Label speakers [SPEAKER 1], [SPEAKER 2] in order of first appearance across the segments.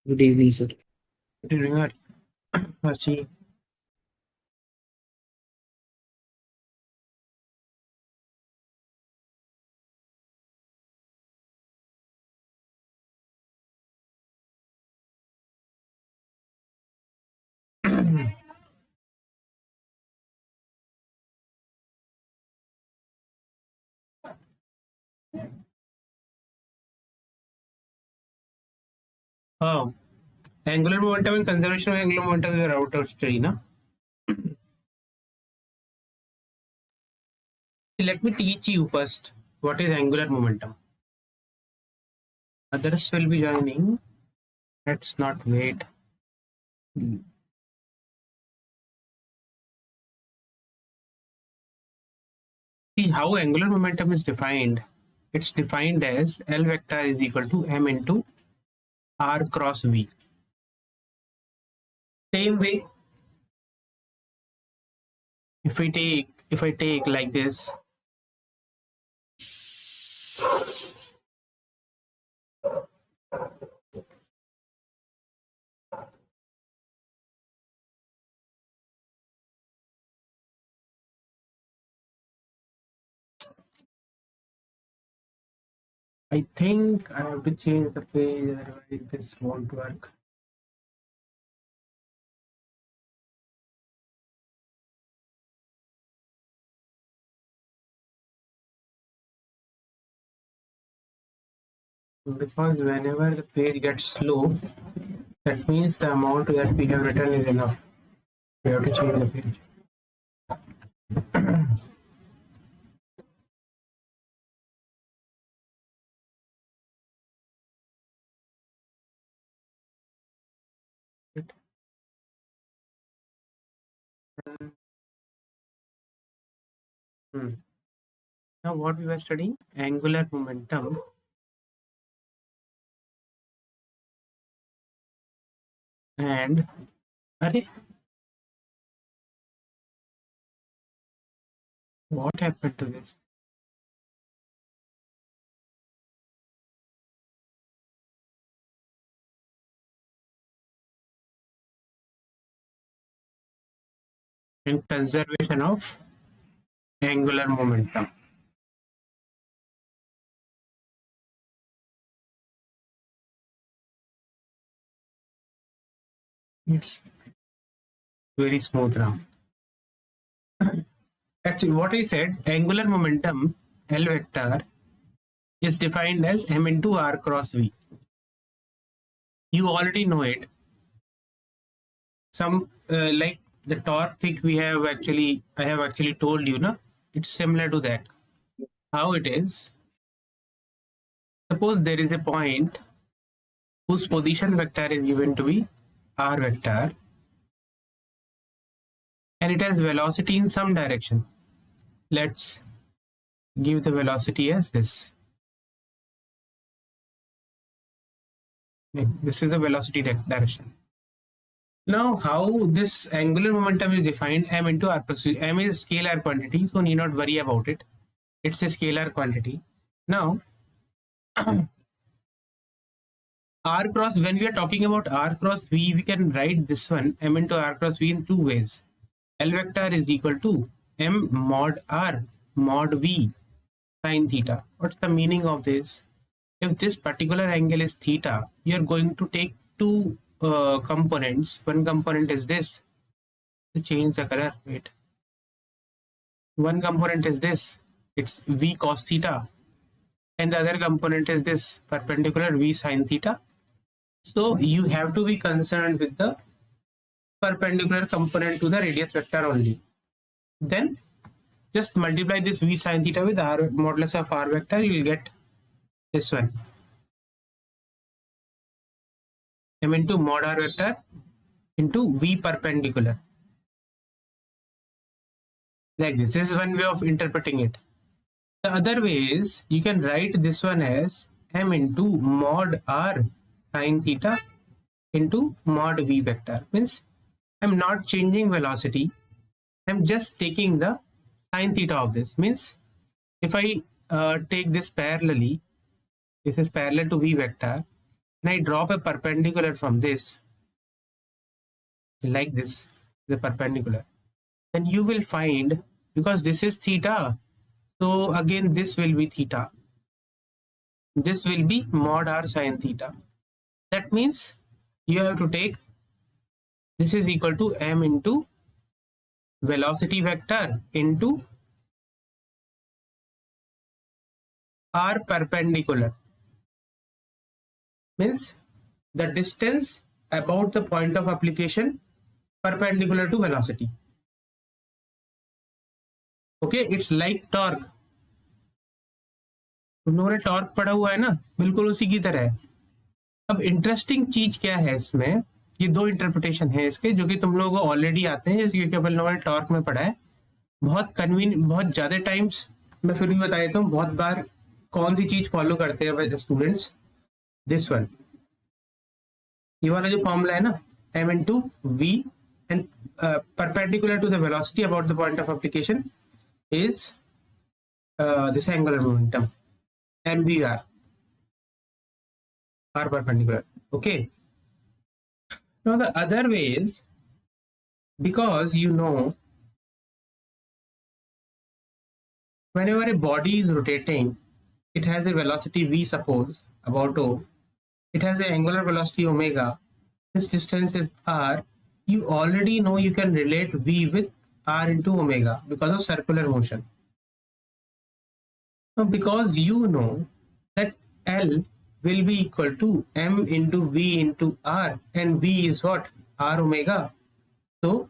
[SPEAKER 1] Good evening, sir.
[SPEAKER 2] Good evening, Archie. Oh, angular momentum and conservation of angular momentum is out of study, na? Let me teach you first what is angular momentum. Others will be joining. Let's not wait. See how angular momentum is defined. It's defined as L vector is equal to m into r cross v. Same way, if I take like this, I think I have to change the page, otherwise this won't work. Because whenever the page gets slow, that means the amount that we have written is enough. We have to change the page. Now what we were studying? Angular momentum. And what happened to this? In conservation of angular momentum. It's very smooth now. Actually, what I said, angular momentum, L vector, is defined as m into r cross v. You already know it. Some like the torque thing I have actually told you, na? It's similar to that. How it is? Suppose there is a point whose position vector is given to be r vector, and it has velocity in some direction. Let's give the velocity as this. This is the velocity direction. Now, how this angular momentum is defined? M into r plus v. M is scalar quantity, so need not worry about it. It's a scalar quantity. Now, r cross, when we are talking about r cross v, we can write this one, m into r cross v, in two ways. L vector is equal to m mod r mod v sine theta. What's the meaning of this? If this particular angle is theta, you are going to take two components. One component is this. Change the color. Wait. One component is this. It's v cos theta. And the other component is this perpendicular v sine theta. So you have to be concerned with the perpendicular component to the radius vector only. Then just multiply this v sine theta with r modulus of r vector. You will get this one. M into mod r vector into v perpendicular. Like this. This is one way of interpreting it. The other way is you can write this one as m into mod r sine theta into mod v vector. Means I'm not changing velocity. I'm just taking the sine theta of this. Means if I take this parallelly, this is parallel to v vector. and I drop a perpendicular from this, like this, the perpendicular, then you will find, because this is theta, so again this will be theta. This will be mod r sine theta. That means you have to take, this is equal to m into velocity vector into r perpendicular, means the distance about the point of application perpendicular to velocity. Okay, it's like torque. तुम लोगों ने torque पढ़ा हुआ है ना, बिल्कुल उसी की तरह है. अब इंटरेस्टिंग चीज क्या है इसमें, ये दो इंटरप्रिटेशन है इसके जो कि तुम लोगों को ऑलरेडी आते हैं, जैसे क्योंकि अपन लोगों ने टॉर्क में पढ़ा है. बहुत बहुत ज्यादा टाइम्स मैं फिर भी बता देता हूँ, बहुत बार कौन सी चीज फॉलो करते हैं स्टूडेंट्स. दिस वन, ये वाला जो फॉर्मूला है ना, m into v and perpendicular to the velocity about the point of application is this angular momentum, mvr, r perpendicular. Okay, now the other way is, because you know whenever a body is rotating, it has a velocity v, suppose about o, it has an angular velocity omega, this distance is r. You already know you can relate v with r into omega because of circular motion. Now because you know that L will be equal to m into v into r, and v is what, r omega, so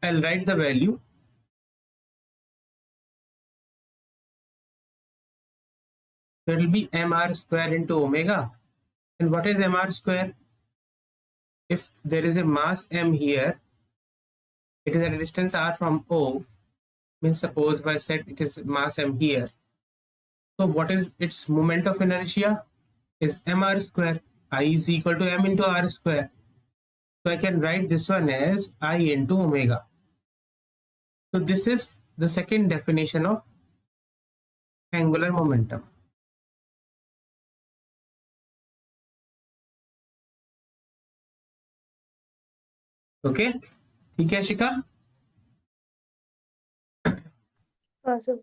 [SPEAKER 2] I'll write the value. So it will be mr square into omega. And what is mr square? If there is a mass m here, it is at a distance r from O, means suppose if I said it is mass m here, so what is its moment of inertia? Is mr square. I is equal to m into r square. So I can write this one as I into omega. So this is the second definition of angular momentum. Okay, ठीक है शिखा.
[SPEAKER 1] हाँ sir.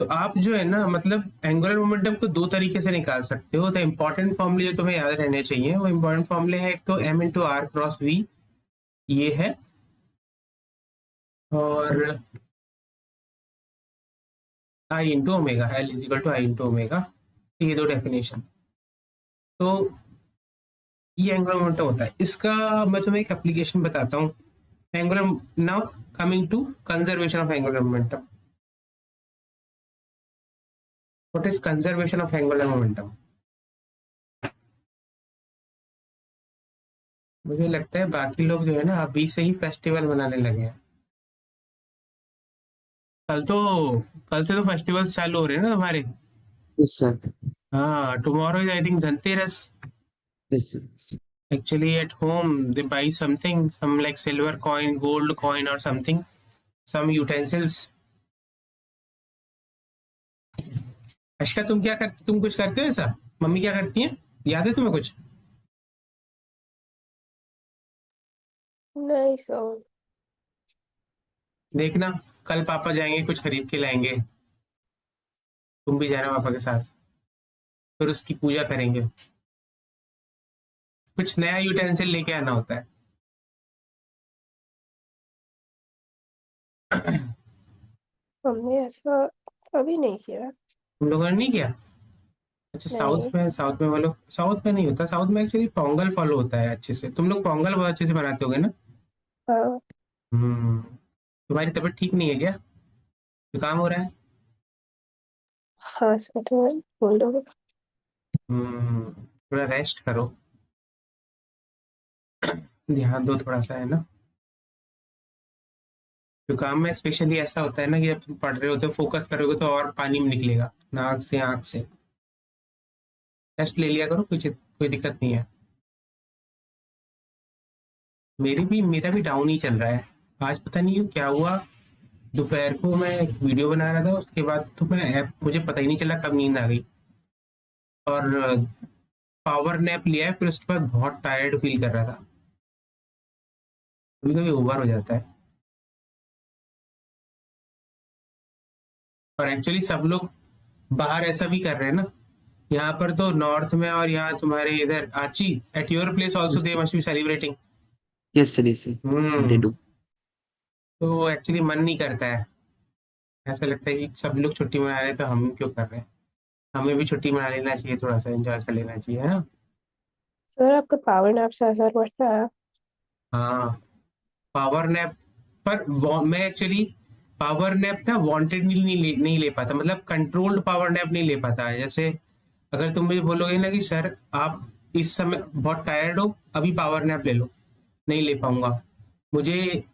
[SPEAKER 2] तो आप जो है ना, मतलब angular momentum को दो तरीके से निकाल सकते हो. तो इंपॉर्टेंट फॉर्मूले जो तुम्हें याद रहने चाहिए वो इंपॉर्टेंट फॉर्मूले है, एक तो m into r cross v, ये है, और I into omega, L is equal to I into omega. ये दो डेफिनेशन. तो ये एंगुलर मोमेंटम होता है. इसका मैं तुम्हें एक एप्लीकेशन बताता हूँ. Angular, now coming to conservation of angular momentum. What is conservation of angular momentum? मुझे लगता है बाकी लोग जो है ना अभी से ही फेस्टिवल मनाने लगे हैं. कल से तो फेस्टिवल चालू हो रहे हैं ना तुम्हारे.
[SPEAKER 3] Yes, sir.
[SPEAKER 2] हाँ, tomorrow is I think Dhanteras.
[SPEAKER 3] Yes, sir.
[SPEAKER 2] Actually at home they buy something, some like silver coin, gold coin or something, some utensils. अश्का, तुम क्या करते, तुम कुछ करते हो ऐसा? मम्मी क्या करती हैं, याद है तुम्हें कुछ?
[SPEAKER 1] नहीं सर.
[SPEAKER 2] देखना, कल पापा जाएंगे कुछ खरीद के लाएंगे, तुम भी जाना पापा के साथ, फिर उसकी पूजा करेंगे. कुछ नया यूटेंसिल लेके आना होता है.
[SPEAKER 1] हमने ऐसा कभी नहीं किया.
[SPEAKER 2] तुम लोगों ने नहीं किया? अच्छा, साउथ में वालों, साउथ में नहीं होता. साउथ में एक्चुअली पोंगल फॉलो होता है अच्छे से. तुम लोग पोंगल बहुत अच्छे से मनाते होगे ना?
[SPEAKER 1] हाँ.
[SPEAKER 2] तुम्हारी तबीयत ठीक नहीं है क्या? जुकाम हो रहा है?
[SPEAKER 1] हाँ सर, तो बोल दो.
[SPEAKER 2] थोड़ा रेस्ट करो, ध्यान दो थोड़ा सा, है ना. जुकाम में स्पेशली ऐसा होता है ना कि जब तुम पढ़ रहे होते हो फोकस करोगे तो और पानी में निकलेगा नाक से, आंख से. टेस्ट ले लिया करो, कोई दिक्कत नहीं है. मेरा भी डाउन ही चल रहा है. आज पता नहीं क्या हुआ, दोपहर को मैं एक वीडियो बना रहा था, उसके बाद तो मुझे पता ही नहीं चला कब नींद आ गई. और पावर नैप लिया है, फिर उसके बाद बहुत टायर्ड फील कर रहा था। कभी कभी ओवर हो जाता है, और एक्चुअली सब लोग बाहर ऐसा भी कर रहे हैं ना। यहाँ पर तो नॉर्थ में, और यहाँ तुम्हारे इधर आची, at your place also
[SPEAKER 3] Yes,
[SPEAKER 2] they
[SPEAKER 3] sir.
[SPEAKER 2] Must be celebrating.
[SPEAKER 3] Yes, sir. Yes, sir. They
[SPEAKER 2] hmm.
[SPEAKER 3] do.
[SPEAKER 2] तो एक्चुअली मन नहीं करता है, ऐसा लगता है कि सब लोग छुट्टी मना रहे हैं तो हम क्यों कर रहे हैं। हमें भी छुट्टी मना लेना चाहिए, थोड़ा सा एंजॉय कर लेना चाहिए, है ना।
[SPEAKER 1] सर आपका पावर नैप से असर पड़ता है?
[SPEAKER 2] हाँ, पावर नैप पर मैं एक्चुअली पावर नैप ना वांटेड नहीं ले पाता, मतलब कंट्रोल्ड पावर नैप नहीं ले पाता है। जैसे अगर तुम मुझे बोलोगे ना कि सर आप इस समय बहुत टायर्ड हो, अभी पावर नैप ले लो, नहीं ले पाऊंगा। मुझे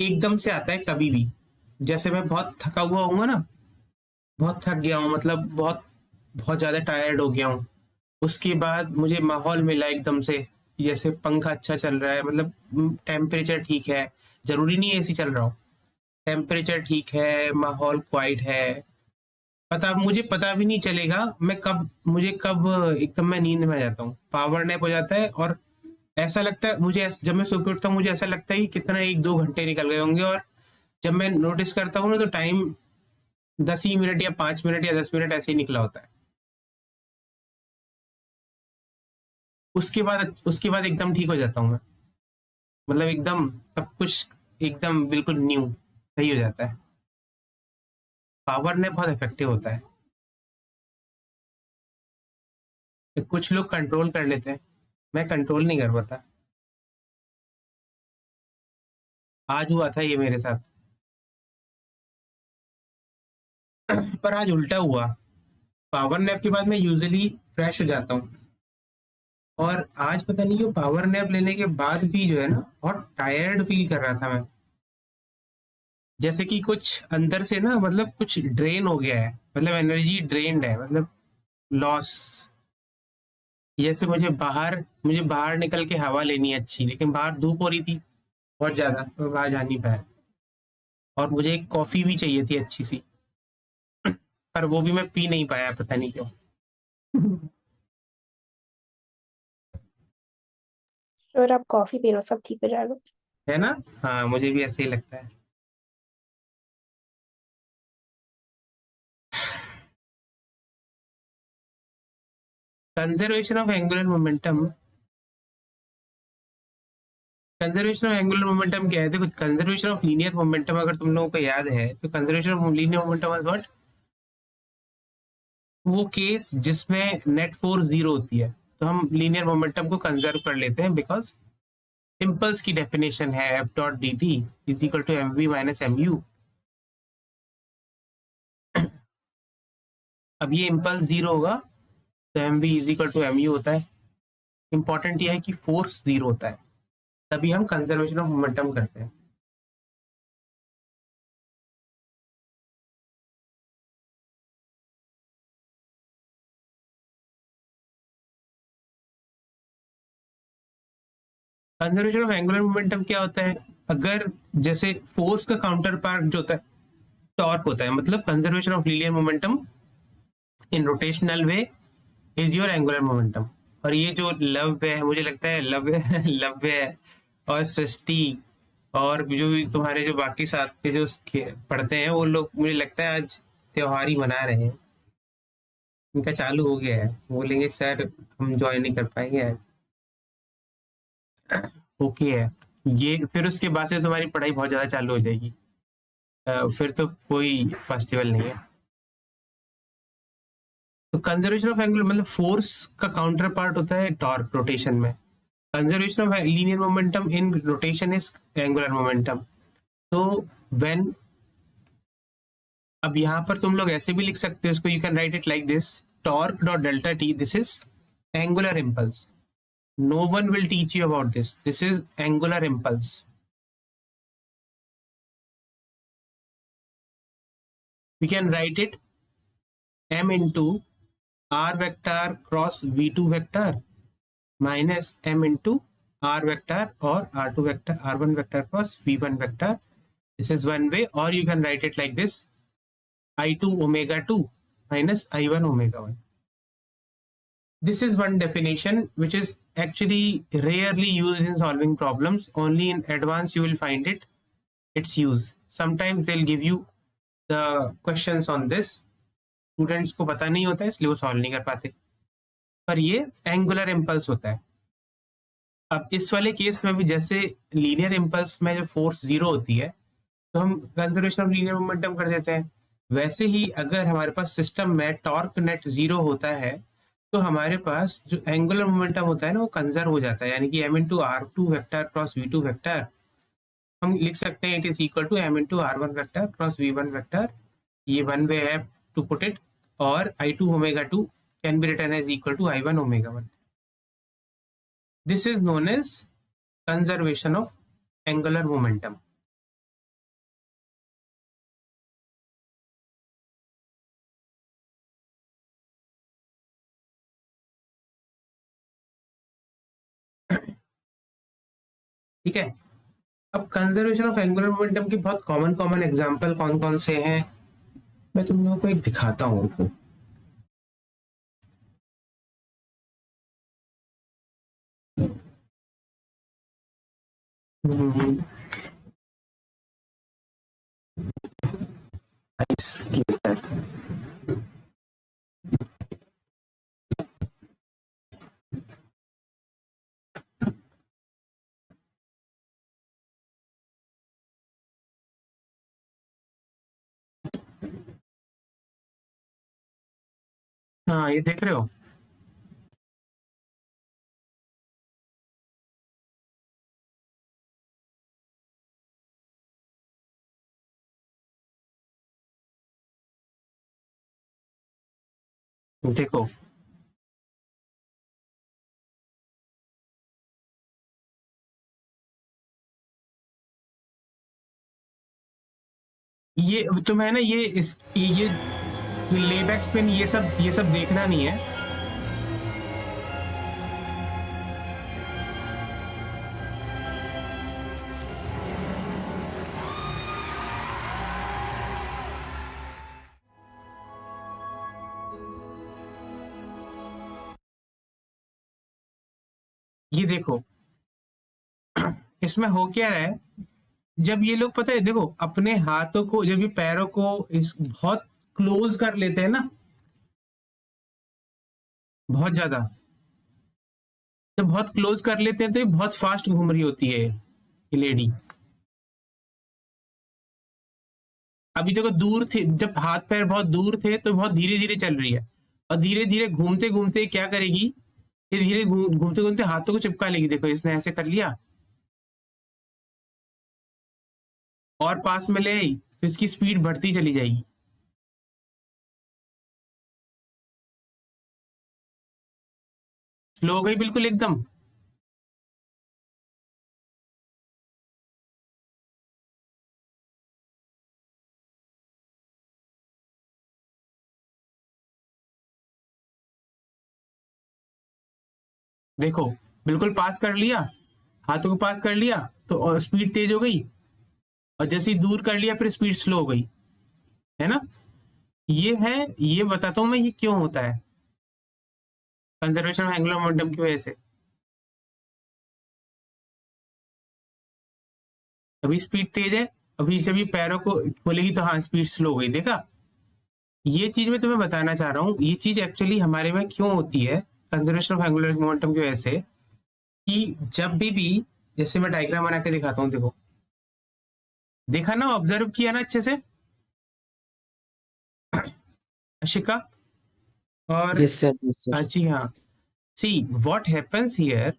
[SPEAKER 2] एकदम से आता है कभी भी, जैसे मैं बहुत थका हुआ हूँ ना, बहुत थक गया हूँ, मतलब बहुत बहुत ज्यादा टायर्ड हो गया हूँ। उसके बाद मुझे माहौल मिला एकदम से, जैसे पंखा अच्छा चल रहा है, मतलब टेम्परेचर ठीक है, जरूरी नहीं एसी चल रहा हो, टेम्परेचर ठीक है, माहौल क्वाइट है, मुझे पता भी नहीं चलेगा मुझे कब एकदम मैं नींद में आ जाता हूँ, पावर नैप हो जाता है। और ऐसा लगता है मुझे, जब मैं सो के उठता हूँ मुझे ऐसा लगता है कि कितना 1-2 घंटे निकल गए होंगे, और जब मैं नोटिस करता हूँ ना तो टाइम 10 ही मिनट या 5 मिनट या 10 मिनट ऐसे ही निकला होता है। उसके बाद एकदम ठीक हो जाता हूँ मैं, मतलब एकदम सब कुछ एकदम बिल्कुल न्यू सही हो जाता है। पावर ने बहुत इफेक्टिव होता है। तो कुछ लोग कंट्रोल कर लेते हैं, मैं कंट्रोल नहीं कर पाता। आज हुआ था ये मेरे साथ, पर आज उल्टा हुआ। पावर नैप के बाद मैं यूजुअली फ्रेश हो जाता हूँ, और आज पता नहीं क्यों पावर नैप लेने के बाद भी जो है ना बहुत टायर्ड फील कर रहा था मैं, जैसे कि कुछ अंदर से ना, मतलब कुछ ड्रेन हो गया है, मतलब एनर्जी ड्रेन्ड है, मतलब लॉस। जैसे मुझे बाहर निकल के हवा लेनी है अच्छी, लेकिन बाहर धूप हो रही थी बहुत ज्यादा, तो बाहर जा नहीं पाया। और मुझे एक कॉफी भी चाहिए थी अच्छी सी, पर वो भी मैं पी नहीं पाया, पता नहीं क्यों।
[SPEAKER 1] सर आप कॉफी पी लो, सब ठीक हो जाएगा।
[SPEAKER 2] है ना। हाँ, मुझे भी ऐसे ही लगता है। Conservation of angular momentum. Conservation of angular momentum क्या है? देखो, कंजर्वेशन ऑफ लीनियर मोमेंटम अगर तुम लोगों को याद है तो conservation of linear momentum is what, वो केस जिसमें नेट फोर्स जीरो होती है, तो हम लीनियर मोमेंटम को कंजर्व कर लेते हैं, बिकॉज इम्पल्स की डेफिनेशन है F dot d t is equal to m v minus m u. अब ये इम्पल्स जीरो होगा तो m v is equal to m u होता है। इंपॉर्टेंट ये है कि फोर्स जीरो होता है, तभी हम कंजर्वेशन ऑफ मोमेंटम करते हैं। कंजर्वेशन ऑफ एंगुलर मोमेंटम क्या होता है? अगर जैसे फोर्स का काउंटर पार्ट जो होता है टॉर्क होता है, मतलब conservation of linear momentum in rotational way is your angular momentum. और ये जो लव है, मुझे लगता है लव लव है, और सृष्टि, और जो भी तुम्हारे जो बाकी साथ के जो पढ़ते हैं वो लोग, मुझे लगता है आज त्योहार ही मना रहे हैं। इनका चालू हो गया है, बोलेंगे सर हम ज्वाइन नहीं कर पाएंगे आज। ओके है ये, फिर उसके बाद से तुम्हारी पढ़ाई बहुत ज्यादा चालू हो जाएगी। फिर तो कोई फेस्टिवल नहीं है। तो कंजर्वेशन ऑफ एंगुलर मतलब फोर्स का काउंटर पार्ट होता है टॉर्क रोटेशन में। Conservation of linear momentum in rotation is angular momentum. तो व्हेन, अब यहाँ पर तुम लोग ऐसे भी लिख सकते हो इसको, you can write it like this, torque dot delta t, this is angular impulse. No one will teach you about this is angular impulse. We can write it m into r vector cross v2 vector minus m into r vector or r2 vector, r1 vector cross v1 vector. This is one way, or you can write it like this, I2 omega 2 minus I1 omega 1. This is one definition which is actually rarely used in solving problems. Only in advance you will find it. Its use. Sometimes they'll give you the questions on this. Students को पता नहीं होता है इसलिए वो solve नहीं कर पाते, पर ये एंगुलर इम्पल्स होता है। अब इस वाले केस में भी जैसे लीनियर इम्पल्स में जो फोर्स जीरो होती है तो हम कंजर्वेशन ऑफ लीनियर मोमेंटम कर देते हैं, वैसे ही अगर हमारे पास सिस्टम में टॉर्क नेट जीरो होता है तो हमारे पास जो एंगुलर मोमेंटम होता है ना वो कंजर्व हो जाता है, यानी कि m into r two vector cross v two vector हम लिख सकते हैं it is equal to m into r one vector cross v one vector. ये वन वे है टू पुट इट, और I2 omega 2 can be written as equal to I1 omega 1. This is known as conservation of angular momentum. ठीक है, अब conservation of angular momentum के बहुत common example कौन कौन से हैं मैं तुम लोगों को एक दिखाता हूँ उनको। हाँ ये देख रहे हो, देखो ये तुम्हें ना ये लेबैक स्पिन ये सब देखना नहीं है। ये देखो इसमें हो क्या रहा है, जब ये लोग पता है देखो अपने हाथों को जब ये पैरों को इस बहुत क्लोज कर लेते हैं ना, बहुत ज्यादा जब बहुत क्लोज कर लेते हैं तो ये बहुत फास्ट घूम रही होती है ये लेडी। अभी देखो दूर थे, जब हाथ पैर बहुत दूर थे तो बहुत धीरे धीरे चल रही है, और धीरे धीरे घूमते घूमते क्या करेगी, ये धीरे घूमते घूमते हाथों को चिपका लेगी। देखो इसने ऐसे कर लिया और पास में ले आई तो इसकी स्पीड बढ़ती चली जाएगी। स्लो हो गई बिल्कुल एकदम। देखो बिल्कुल पास कर लिया, हाथों को पास कर लिया तो स्पीड तेज हो गई, और जैसे ही दूर कर लिया फिर स्पीड स्लो हो गई, है ना। ये है, ये बताता हूं मैं ये क्यों होता है, कंजर्वेशन ऑफ एंगुलर मोमेंटम की वजह से। अभी स्पीड तेज है, अभी जब ये पैरों को खोलेगी तो हाँ स्पीड स्लो हो गई। देखा, ये चीज मैं तुम्हें बताना चाह रहा हूँ, ये चीज एक्चुअली हमारे में क्यों होती है कंजर्वेशन ऑफ एंगुलर मोमेंटम की वजह से, कि जब भी जैसे मैं डायग्राम बना के दिखाता हूँ, देखो देखा ना, ऑब्जर्व किया ना अच्छे से अशिका और
[SPEAKER 3] Yes, sir. Yes, sir.
[SPEAKER 2] जी हाँ। See what happens here,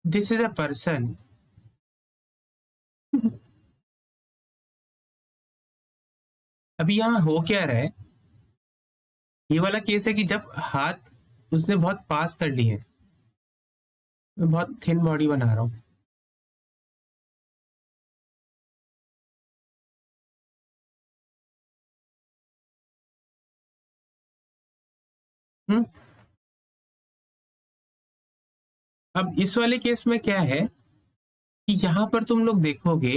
[SPEAKER 2] this is a person, अभी यहाँ हो क्या रहा है, ये वाला केस है कि जब हाथ उसने बहुत पास कर लिए हैं, मैं बहुत थिन बॉडी बना रहा हूँ, अब इस वाले केस में क्या है कि यहां पर तुम लोग देखोगे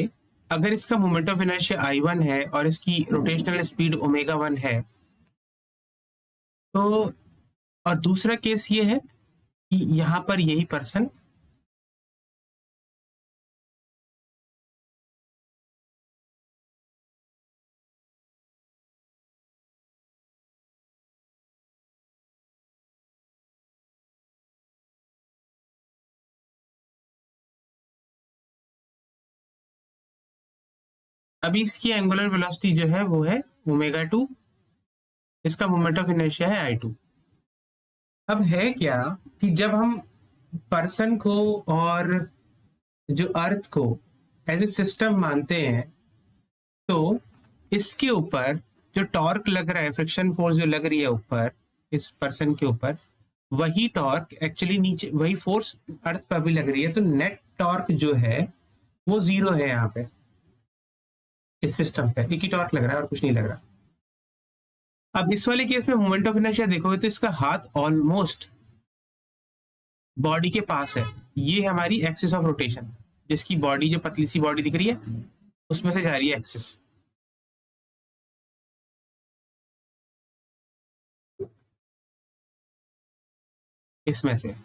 [SPEAKER 2] अगर इसका मोमेंट ऑफ इनर्शिया I1 है और इसकी रोटेशनल स्पीड ओमेगा 1 है, तो और दूसरा केस ये है कि यहाँ पर यही पर्सन अभी इसकी एंगुलर वेलोसिटी जो है वो है ओमेगा 2, इसका मोमेंट ऑफ इनर्शिया है I2। अब है क्या कि जब हम पर्सन को और जो अर्थ को एज ए सिस्टम मानते हैं, तो इसके ऊपर जो टॉर्क लग रहा है, फ्रिक्शन फोर्स जो लग रही है ऊपर इस पर्सन के ऊपर, वही टॉर्क एक्चुअली नीचे, वही फोर्स अर्थ पर भी लग रही है। तो नेट टॉर्क जो है वो 0 है यहाँ पे, इस सिस्टम पे एक ही टॉर्क लग रहा है और कुछ नहीं लग रहा। अब इस वाले केस में मोमेंट ऑफ इनर्शिया देखोगे तो इसका हाथ ऑलमोस्ट बॉडी के पास है। ये हमारी एक्सिस ऑफ रोटेशन, जिसकी बॉडी जो पतली सी बॉडी दिख रही है उसमें से जा रही है एक्सिस। इसमें से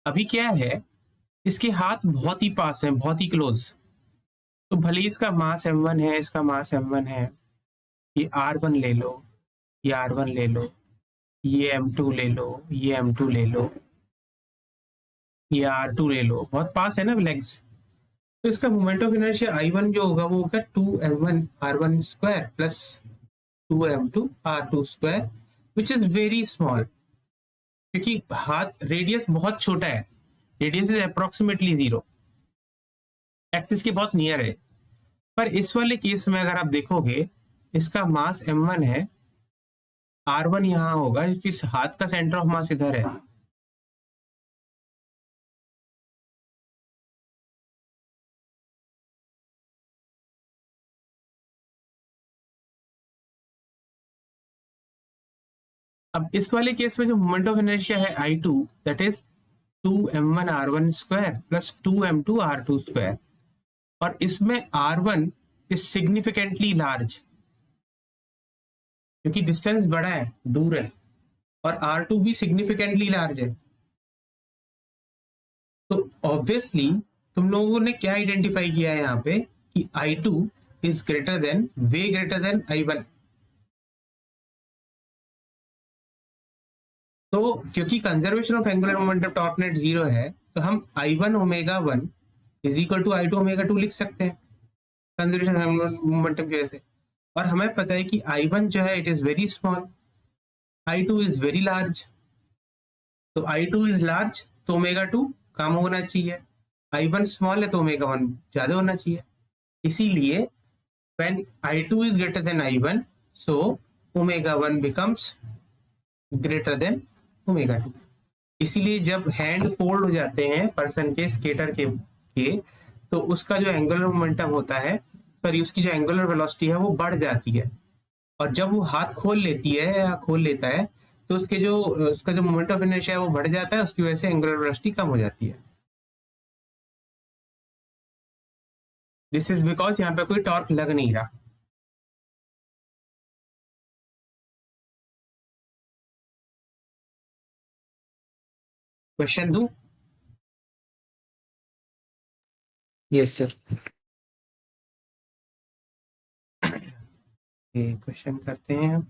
[SPEAKER 2] अभी क्या है, इसके हाथ बहुत ही पास है, बहुत ही क्लोज। तो भले ही इसका मास m1 है, इसका मास m1 है, ये r1 ले लो, ये r1 ले लो, ये m2 ले लो, ये m2 ले लो, ये r2 ले लो, बहुत पास है ना लेग्स। तो इसका मोमेंट ऑफ इनर्शिया I1 जो होगा वो होगा 2m1 r1 square plus 2m2 r2 square, which is very small, क्योंकि हाथ रेडियस बहुत छोटा है, रेडियस इज अप्रोक्सीमेटली 0, एक्सिस के बहुत नियर है। पर इस वाले केस में अगर आप देखोगे, इसका मास m1 है, r1 यहाँ होगा क्योंकि इस हाथ का सेंटर ऑफ मास इधर है। अब इस वाले केस में जो मोमेंट ऑफ इनर्शिया है I2, that is 2m1 r1 square plus 2m2 r2 square, और इसमें r1 इज सिग्निफिकेंटली लार्ज क्योंकि डिस्टेंस बड़ा है, दूर है, और R2 भी सिग्निफिकेंटली लार्ज है। तो ऑब्वियसली तुम लोगों ने क्या आइडेंटिफाई किया है यहाँ पे कि I2 इज ग्रेटर देन, वे ग्रेटर देन I1। तो क्योंकि conservation of angular momentum torque net 0 है, तो हम I1 omega 1 is equal to I2 omega 2 लिख सकते हैं कंजर्वेशन ऑफ एंगुलर मोमेंटम की वजह से। और हमें पता है कि I1 जो है it is very small, I2 is very large. तो I2 इज लार्ज तो ओमेगा 2 कम होना चाहिए, I1 स्मॉल है तो ओमेगा 1 ज्यादा होना चाहिए। इसीलिए when I2 is greater than I1, so omega 1 becomes greater than omega 2। इसीलिए जब हैंड फोल्ड हो जाते हैं पर्सन के, स्केटर के, तो उसका जो एंगुलर मोमेंटम होता है, सॉरी उसकी जो एंगुलर वेलोसिटी है वो बढ़ जाती है। और जब वो हाथ खोल लेती है या खोल लेता है, तो उसका जो मोमेंट ऑफ इनर्शिया है वो बढ़ जाता है, उसकी वजह से एंगुलर वेलोसिटी कम हो जाती है। दिस इज बिकॉज यहाँ पे कोई टॉर्क लग नहीं रहा। क्वेश्चन दू?
[SPEAKER 3] Yes sir.
[SPEAKER 2] क्वेश्चन करते हैं हम।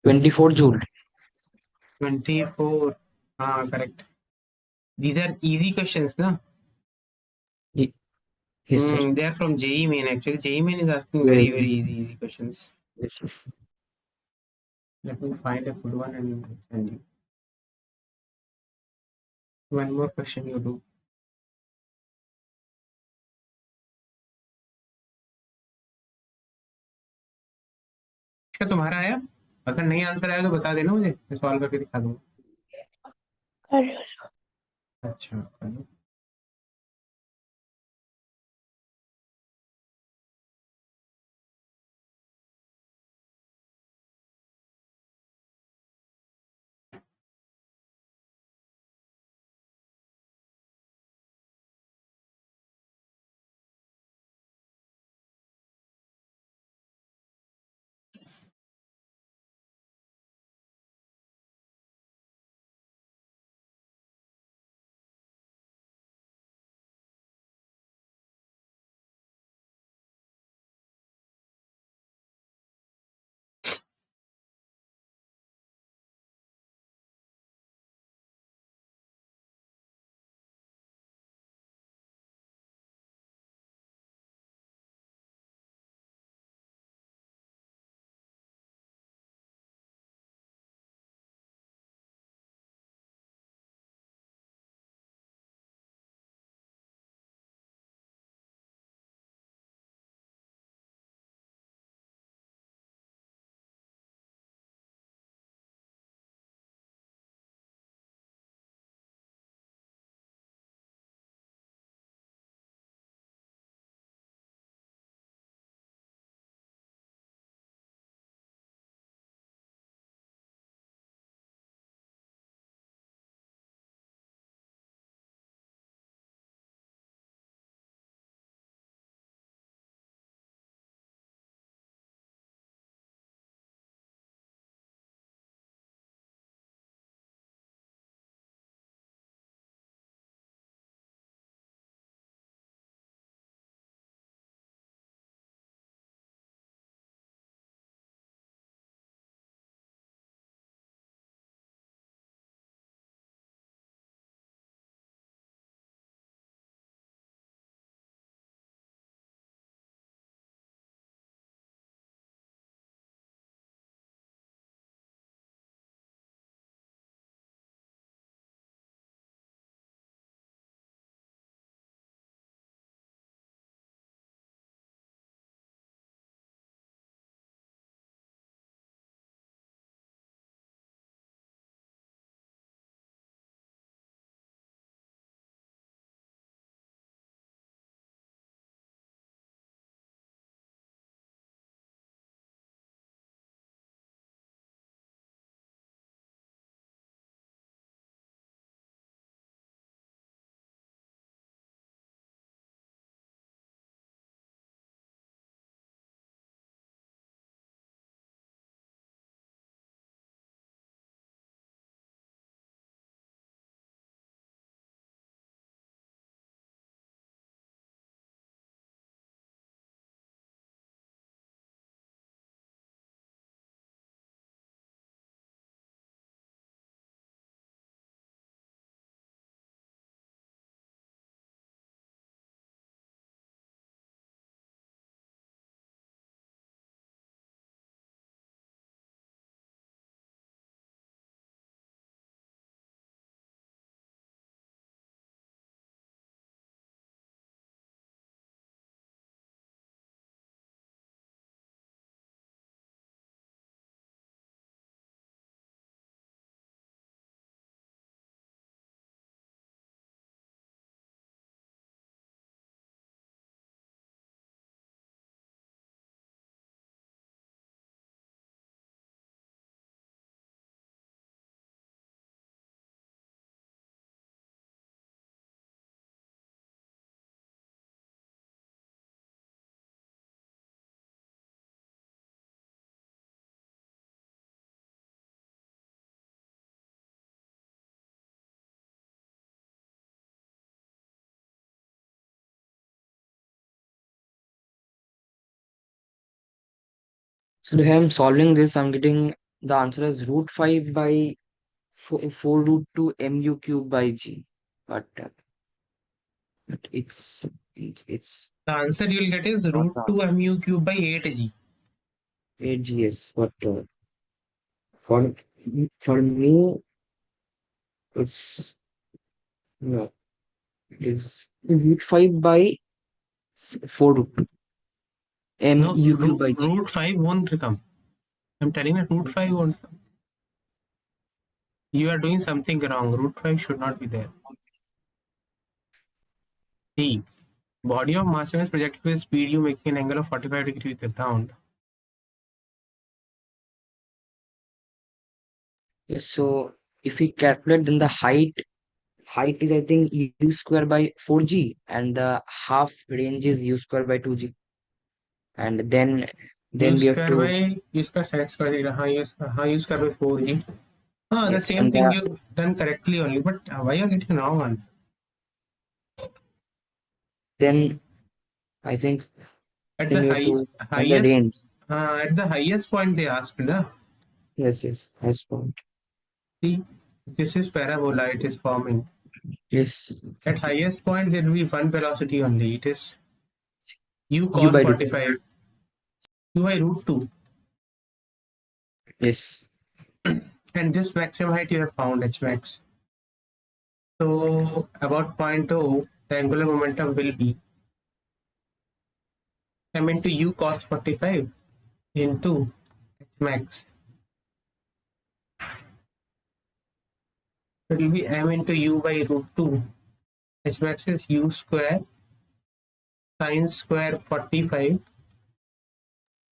[SPEAKER 3] 24 Joule.
[SPEAKER 2] 24. Correct. These are easy questions, na?
[SPEAKER 3] Ye- Yes, sir.
[SPEAKER 2] They are from JEE Main actually. JEE Main is asking very,
[SPEAKER 3] Yes,
[SPEAKER 2] very easy questions.
[SPEAKER 3] yes, yes.
[SPEAKER 2] Let me find a good one and send you. One more question you do. क्या तुम्हारा आया? अगर नहीं answer आया तो बता देना मुझे, मैं सॉल्व करके दिखा दूंगा.
[SPEAKER 1] कर रही हूँ।
[SPEAKER 2] अच्छा, कर लो.
[SPEAKER 3] So I'm solving this. I'm getting The answer is root 5 by 4 root 2 mu cube by g. But it's
[SPEAKER 2] The answer you'll get is
[SPEAKER 3] not
[SPEAKER 2] root
[SPEAKER 3] the
[SPEAKER 2] 2
[SPEAKER 3] answer.
[SPEAKER 2] mu cube by 8g.
[SPEAKER 3] 8g is, but for for me, it's no, it is root 5 by 4 root 2
[SPEAKER 2] No,
[SPEAKER 3] mu cube by g.
[SPEAKER 2] root 5 won't come. I'm telling you, root 5 won't come. You are doing something wrong. Root 5 should not be there. D. Body of mass is projected with speed u making an angle of 45 degrees with the ground.
[SPEAKER 3] Yes, so if we calculate, then the height is, I think, u square by 4g, and the half range is u square by 2g. And
[SPEAKER 2] U
[SPEAKER 3] then we have
[SPEAKER 2] square
[SPEAKER 3] to,
[SPEAKER 2] by u square sin square theta. U square by 4g. The
[SPEAKER 3] yes,
[SPEAKER 2] same
[SPEAKER 3] and
[SPEAKER 2] thing you've done correctly only, but why are you getting wrong one?
[SPEAKER 3] then I think
[SPEAKER 2] At
[SPEAKER 3] then
[SPEAKER 2] the
[SPEAKER 3] we have to find the
[SPEAKER 2] highest
[SPEAKER 3] range.
[SPEAKER 2] point they asked, na?
[SPEAKER 3] Yes, highest point.
[SPEAKER 2] See, this is parabola. It is forming.
[SPEAKER 3] Yes,
[SPEAKER 2] At highest point there will be one velocity only. It is u
[SPEAKER 3] u
[SPEAKER 2] cos
[SPEAKER 3] by root.
[SPEAKER 2] 45 u by root 2,
[SPEAKER 3] Yes,
[SPEAKER 2] and this maximum height you have found h max. So about point O, the angular momentum will be m into u cos 45 into h max. It will be m into u by root 2. H max is u square sin square 45.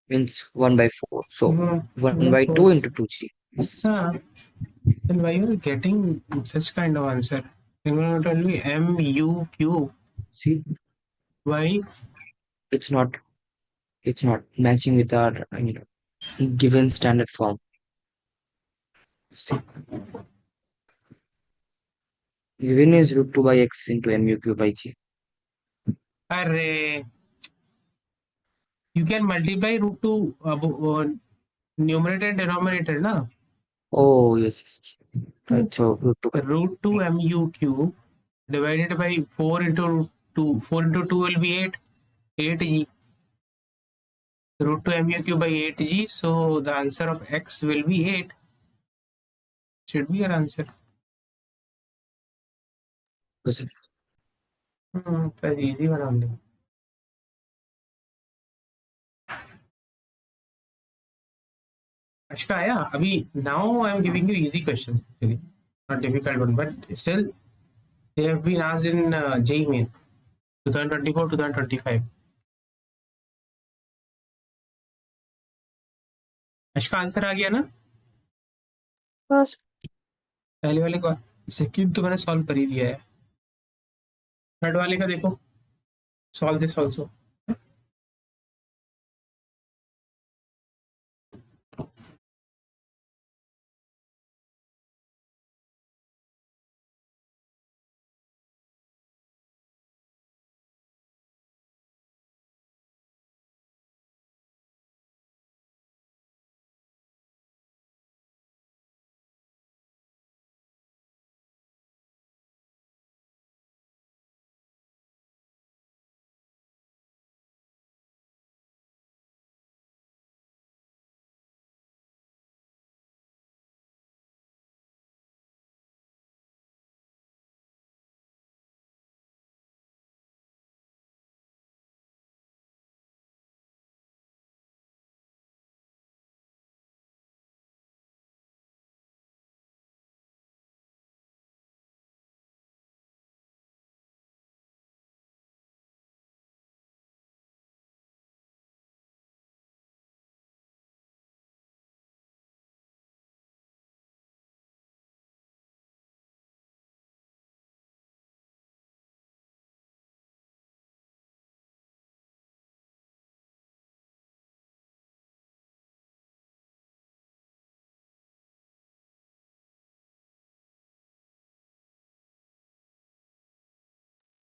[SPEAKER 3] means 1 by 4. So 1
[SPEAKER 2] By
[SPEAKER 3] by
[SPEAKER 2] 4.
[SPEAKER 3] 2 into 2g. Yes.
[SPEAKER 2] Then why you are getting such kind of answer? Angular momentum will be m u cube.
[SPEAKER 3] See,
[SPEAKER 2] Why?
[SPEAKER 3] it's not it's not matching with our given standard form. See, given is root 2 by x into mu cube by g.
[SPEAKER 2] Array. You can multiply root 2 numerator and denominator, na?
[SPEAKER 3] Oh, yes. Right, so root 2 by
[SPEAKER 2] Root 2 mu cube divided by 4 into root 2. 4 into 2 will be 8. 8g. Root 2 mu cube by 8g. So the answer of x will be 8. Should be your answer.
[SPEAKER 3] yes.
[SPEAKER 2] That's easy one only. Ashka आया अभी. Now I am giving you easy questions actually, not difficult one, but still they have been asked in JEE Main 2024 2025. ashka answer आ गया ना?
[SPEAKER 1] हाँ
[SPEAKER 2] पहले वाले का second तो मैंने सॉल्व कर ही दिया है. थर्ड वाले का देखो. Solve this also.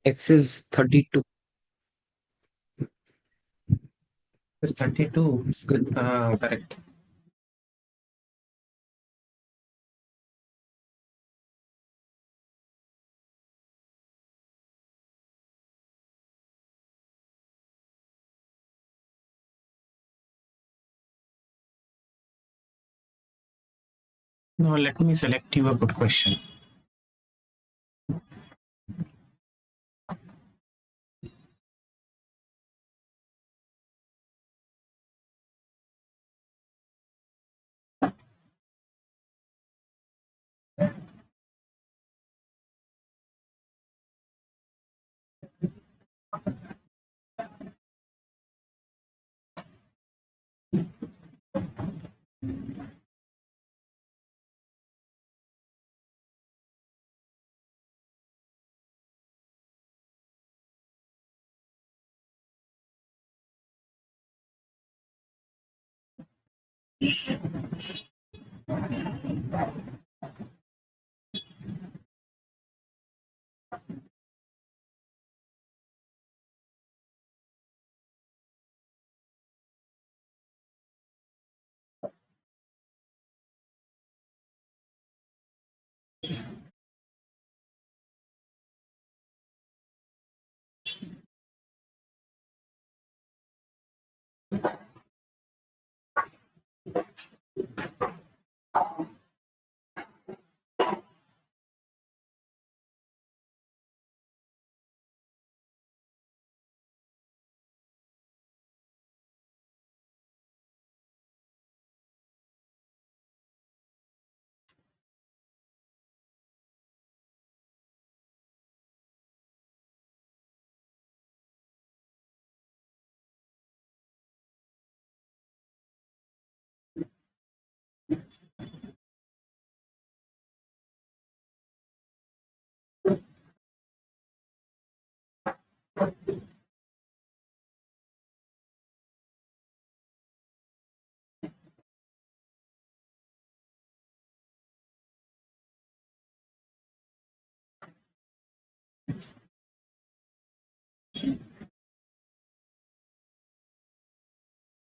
[SPEAKER 3] X is 32.
[SPEAKER 2] It's 32.
[SPEAKER 3] Good.
[SPEAKER 2] Correct. Now let me select you a good question.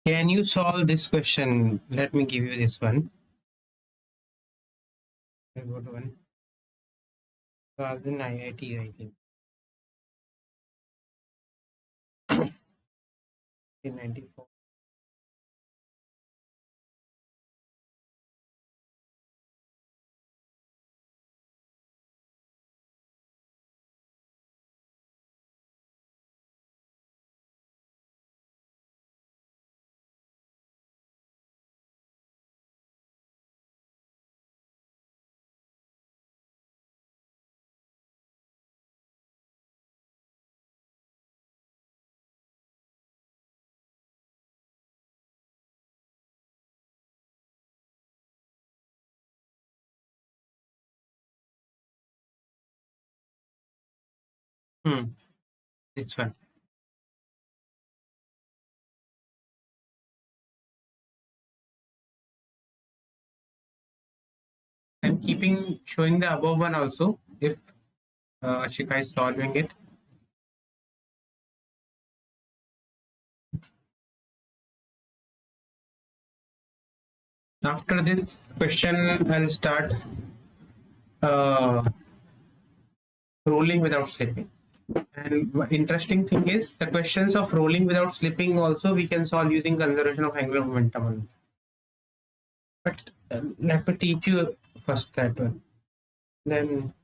[SPEAKER 2] Can you solve this question? Let me give you this one. I got one. Was in IIT, I think. In 94. This one. I'm keeping showing the above one also if Ashika is solving it. After this question, I'll start uh, rolling without slipping. And interesting thing is the questions of rolling without slipping also we can solve using conservation of angular momentum only. But let me teach you first that one. Then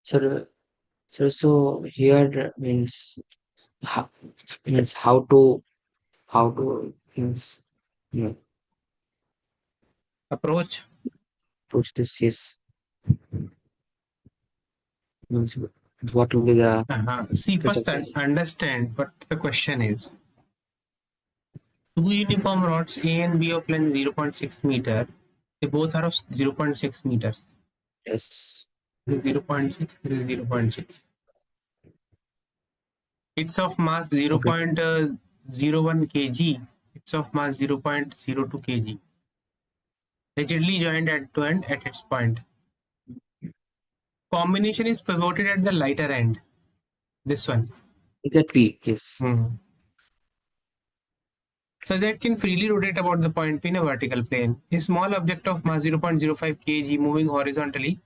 [SPEAKER 3] Sir, so here how, means how to means you know,
[SPEAKER 2] Approach.
[SPEAKER 3] approach this. Yes, means what will be the
[SPEAKER 2] See,
[SPEAKER 3] future
[SPEAKER 2] first
[SPEAKER 3] phase?
[SPEAKER 2] understand what the question is. Two uniform rods A and B of length 0.6 meter. They both are of 0.6 meters.
[SPEAKER 3] Yes,
[SPEAKER 2] This is 0.6. This is 0.6. It's of mass
[SPEAKER 3] okay,
[SPEAKER 2] 0.01 kg. It's of mass 0.02 kg. Rigidly joined at to end at its point. Combination is pivoted at the lighter end. This one.
[SPEAKER 3] that P. Yes,
[SPEAKER 2] So that can freely rotate about the point P in a vertical plane. A small object of mass 0.05 kg moving horizontally,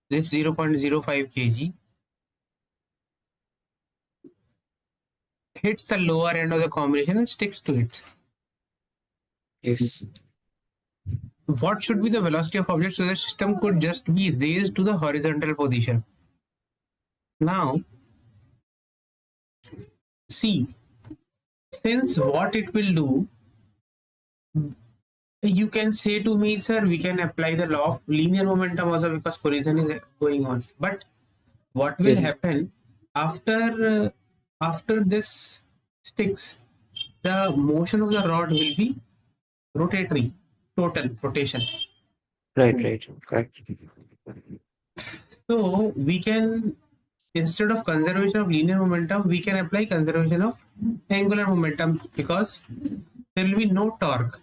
[SPEAKER 2] this 0.05 kg, hits the lower end of the combination and sticks to it.
[SPEAKER 3] yes,
[SPEAKER 2] What should be the velocity of object so the system could just be raised to the horizontal position? Now, see, since what it will do, you can say to me, sir, we can apply the law of linear momentum also because collision is going on. But what will
[SPEAKER 3] yes,
[SPEAKER 2] happen after this sticks? The motion of the rod will be rotatory, total rotation.
[SPEAKER 3] right, right, correct.
[SPEAKER 2] So we can, instead of conservation of linear momentum, we can apply conservation of angular momentum because there will be no torque.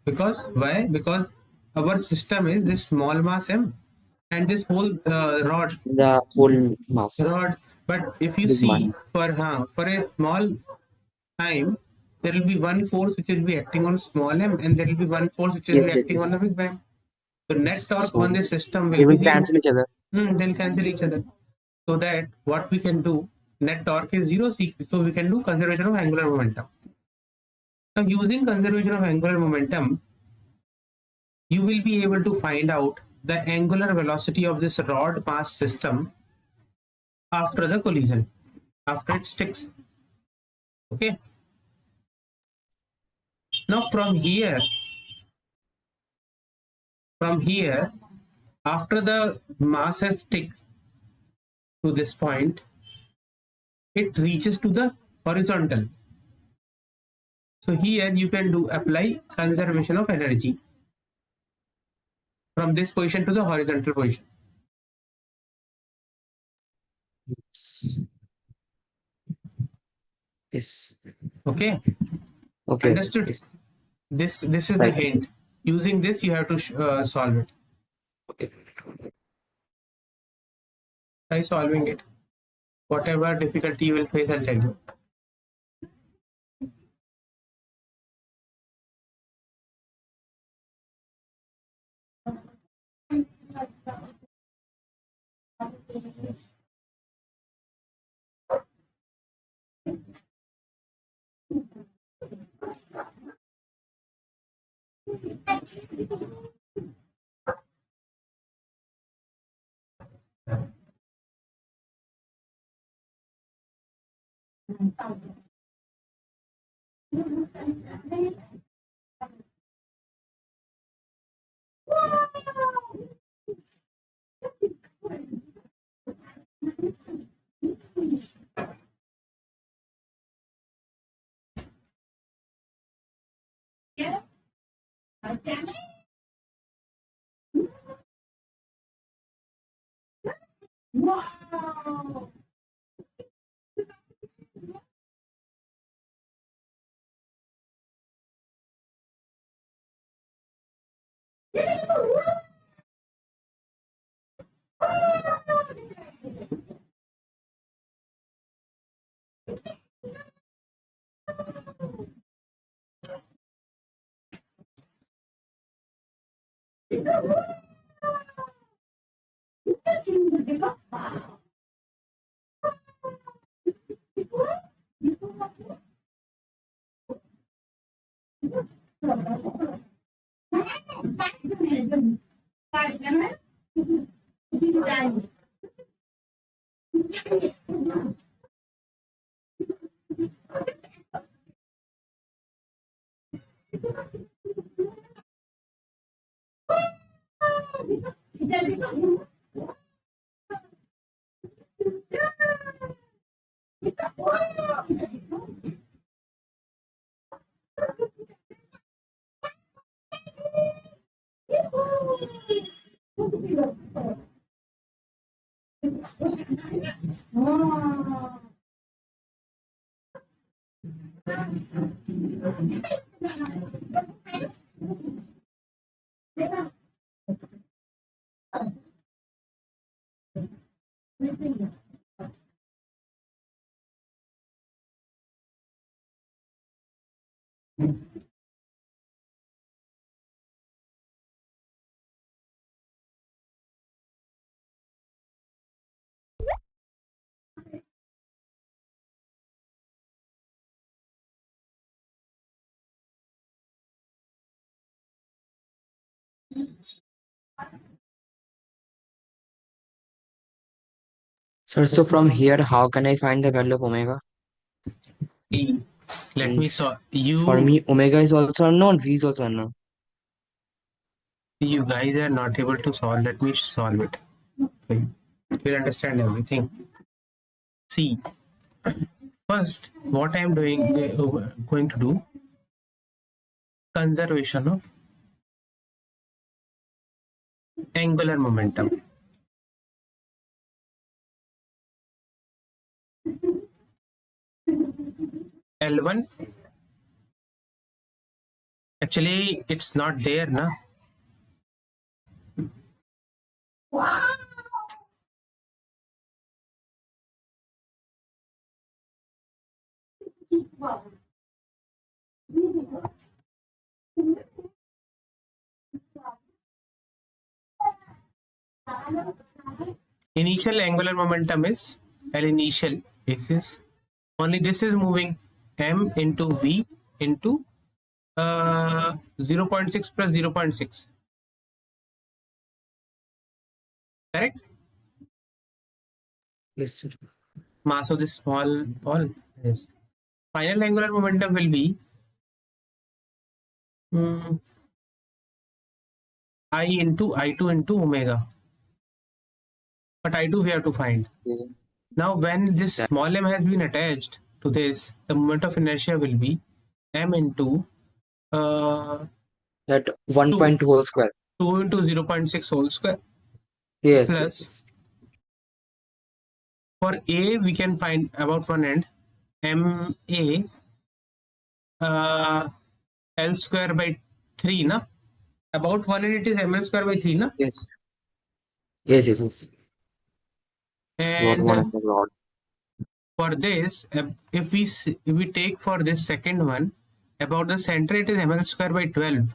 [SPEAKER 2] Because why? Because our system is this small mass m and this whole
[SPEAKER 3] The whole mass,
[SPEAKER 2] rod. But if you
[SPEAKER 3] big
[SPEAKER 2] see
[SPEAKER 3] mass.
[SPEAKER 2] for a small time, there will be one force which will be acting on small m, and there will be one force which will be
[SPEAKER 3] Yes, yes,
[SPEAKER 2] acting on a
[SPEAKER 3] yes,
[SPEAKER 2] big bang. The net
[SPEAKER 3] yes.
[SPEAKER 2] torque on
[SPEAKER 3] So
[SPEAKER 2] this system
[SPEAKER 3] they
[SPEAKER 2] will be
[SPEAKER 3] will
[SPEAKER 2] zero.
[SPEAKER 3] cancel each other.
[SPEAKER 2] They'll cancel each other. So that what we can do, net torque is zero, so we can do conservation of angular momentum. Now, using conservation of angular momentum, you will be able to find out the angular velocity of this rod mass system after the collision, after it sticks. Okay. Now, from here, after the mass has stick to this point, it reaches to the horizontal. So here you can do apply conservation of energy from this position to the horizontal position.
[SPEAKER 3] Yes.
[SPEAKER 2] Okay,
[SPEAKER 3] Okay, okay.
[SPEAKER 2] understood?
[SPEAKER 3] Yes.
[SPEAKER 2] This is the
[SPEAKER 3] Right.
[SPEAKER 2] hint. Using this, you have to solve it.
[SPEAKER 3] Okay.
[SPEAKER 2] Try solving it. Whatever difficulty you will face, I'll tell you.
[SPEAKER 3] Sir, so from here, how can I find the value of omega?
[SPEAKER 2] E. Let me
[SPEAKER 3] Means
[SPEAKER 2] saw
[SPEAKER 3] for
[SPEAKER 2] you.
[SPEAKER 3] me, omega is also unknown, v is also unknown.
[SPEAKER 2] You guys are not able to solve. Let me solve it for you. You'll understand everything. See, first, what I am going to do, conservation of angular momentum. L1, actually, it's not there, na? Initial angular momentum is L initial. This is only this is moving m into v into 0.6 plus 0.6. Correct?
[SPEAKER 3] Yes, sir.
[SPEAKER 2] Mass of this small ball. Yes. Final angular momentum will be I into I2 into omega. But I2 we have to find.
[SPEAKER 3] Yeah.
[SPEAKER 2] Now when this
[SPEAKER 3] That,
[SPEAKER 2] small m has been attached to this, the moment of inertia will be m into uh,
[SPEAKER 3] that
[SPEAKER 2] 2,
[SPEAKER 3] 1.2 whole square.
[SPEAKER 2] 2 into 0.6 whole square
[SPEAKER 3] Yes, yes,
[SPEAKER 2] plus
[SPEAKER 3] yes.
[SPEAKER 2] for A we can find about one end ma uh, L square by 3 na, about one end it is ml square by 3 na,
[SPEAKER 3] Yes, yes, yes, yes. About
[SPEAKER 2] and
[SPEAKER 3] one and the rod.
[SPEAKER 2] for this if we take for this second one about the center it is ml square by 12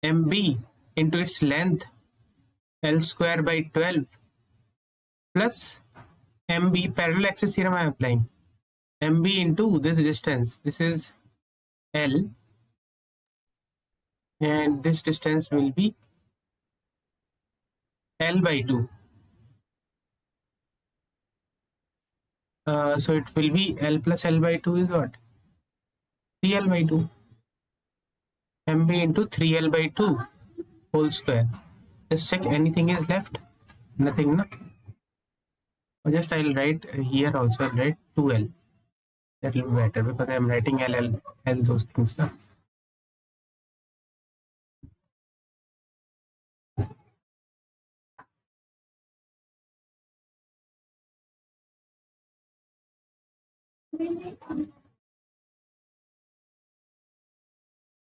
[SPEAKER 2] mb into its length L square by 12 plus mb, parallel axis theorem I am applying, mb into this distance, this is L, and this distance will be L by 2. So it will be L plus L by 2 is what? 3L by 2. mb into 3L by 2 whole square. Just check anything is left. Nothing, no? Or just I'll write here also, I'll write 2L. That will be better because I'm writing L those things, no?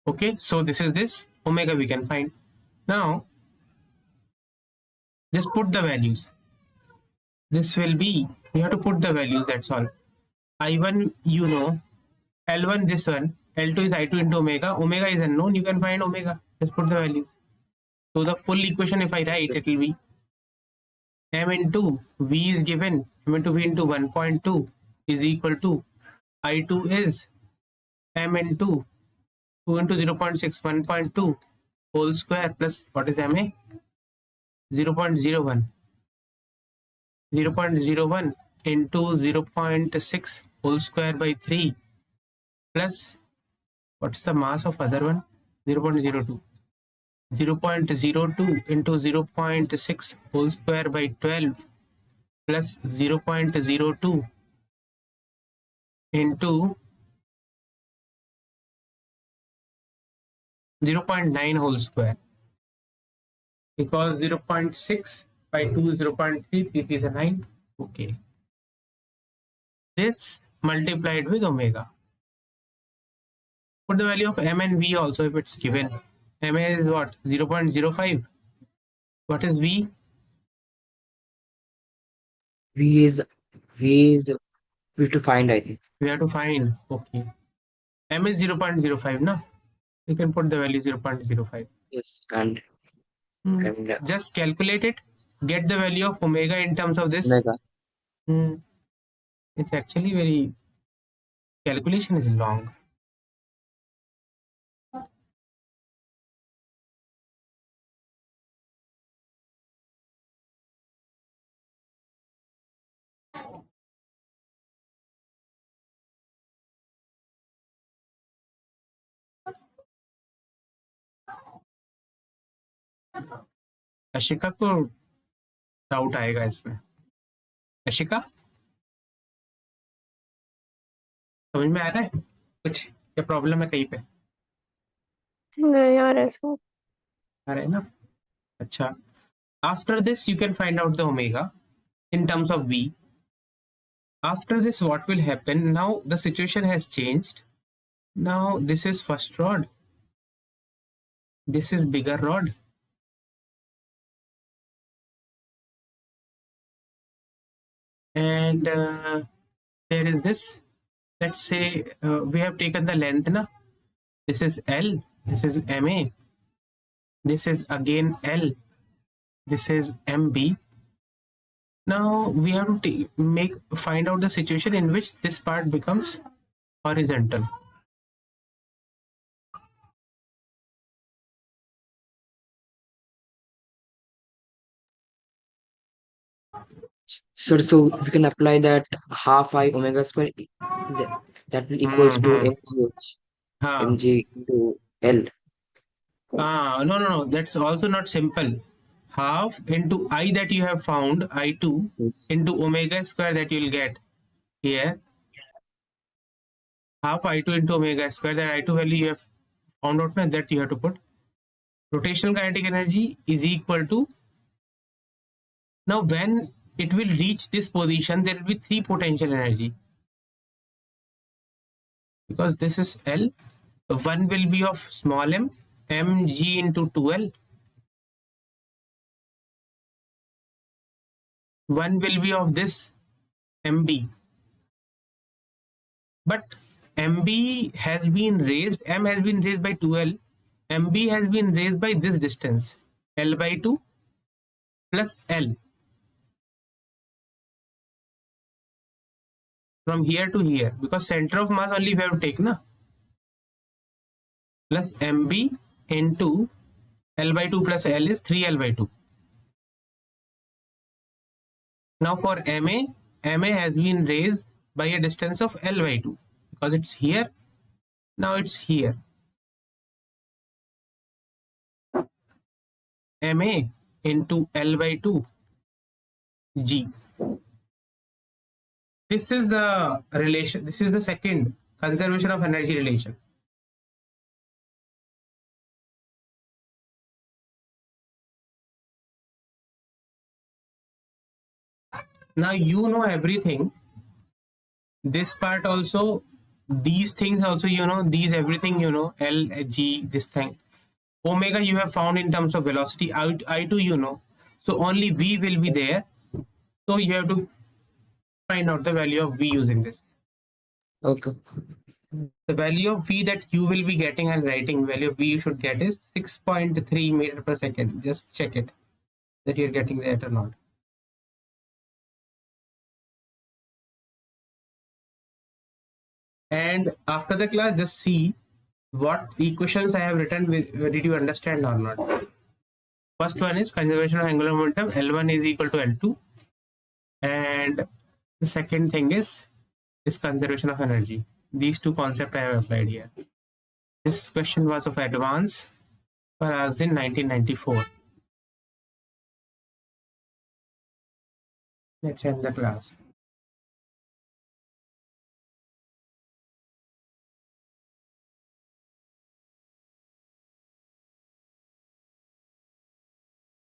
[SPEAKER 2] Okay, so this is this omega we can find. Now, just put the values. This will be, you have to put the values, that's all. I1, you know, L1, this one, L2 is I2 into omega. Omega is unknown, you can find omega. Just put the value. So the full equation, if I write, it will be m into v is given, m into v into 1.2 is equal to I2 is m into 2 into 0.6, 1.2 whole square plus what is ma? 0.01. 0.01 into 0.6 whole square by 3 plus what's the mass of other one? 0.02. 0.02 into 0.6 whole square by 12 plus 0.02 into 0.9 whole square, because 0.6 by 2 is 0.3, 3 is a 9. Okay. This multiplied with omega. Put the value of m and v also if it's given. M is what? 0.05. What is v?
[SPEAKER 3] V is V is we have to find, I think.
[SPEAKER 2] We have to find. Okay. M is 0.05, no? You can put the value 0.05.
[SPEAKER 3] Yes, and
[SPEAKER 2] Just calculate it. Get the value of omega in terms of this.
[SPEAKER 3] omega.
[SPEAKER 2] It's actually very, calculation is long. Ashika को doubt आएगा इसमें. अशिका समझ में आ रहा है कुछ, क्या problem है कहीं पे?
[SPEAKER 1] नहीं यार ऐसा.
[SPEAKER 2] आ रहा है ना? अच्छा. After this you can find out the omega in terms of v. After this what will happen? Now the situation has changed. Now this is first rod. This is bigger rod. And there is this. Let's say we have taken the length, na? This is L. This is MA. This is again L. This is MB. Now we have to find out the situation in which this part becomes horizontal.
[SPEAKER 3] Sir, so we can apply that half I omega square, that will equals to mgh, mg into L.
[SPEAKER 2] No. That's also not simple. Half into I that you have found, I2,
[SPEAKER 3] Yes.
[SPEAKER 2] into omega square that you will get here. Half I2 into omega square, that I2 value you have found out, that you have to put. Rotational kinetic energy is equal to, now when it will reach this position, there will be 3 potential energy. Because this is L, one will be of small m, mg into 2L. One will be of this MB. But MB has been raised, M has been raised by 2L. MB has been raised by this distance, L by 2 plus L. From here to here, because center of mass only we have to take, na? Plus MB into L by 2 plus L is 3L by 2. Now for MA, MA has been raised by a distance of L by 2, because it's here, now it's here. MA into L by 2 G. This is the relation, this is the second conservation of energy relation. Now you know everything. This part also, these things also you know, these everything you know, L, G, this thing. Omega you have found in terms of velocity, I2 you know. So only V will be there. So you have to find out the value of V using this.
[SPEAKER 3] Okay.
[SPEAKER 2] The value of V that you will be getting and writing, value of V you should get is 6.3 meter per second. Just check it that you're getting that or not. And after the class, just see what equations I have written with, did you understand or not. First one is conservation of angular momentum, L1 is equal to L2. And the second thing is conservation of energy. These two concepts I have applied here. This question was of advance for us in 1994. Let's end the class.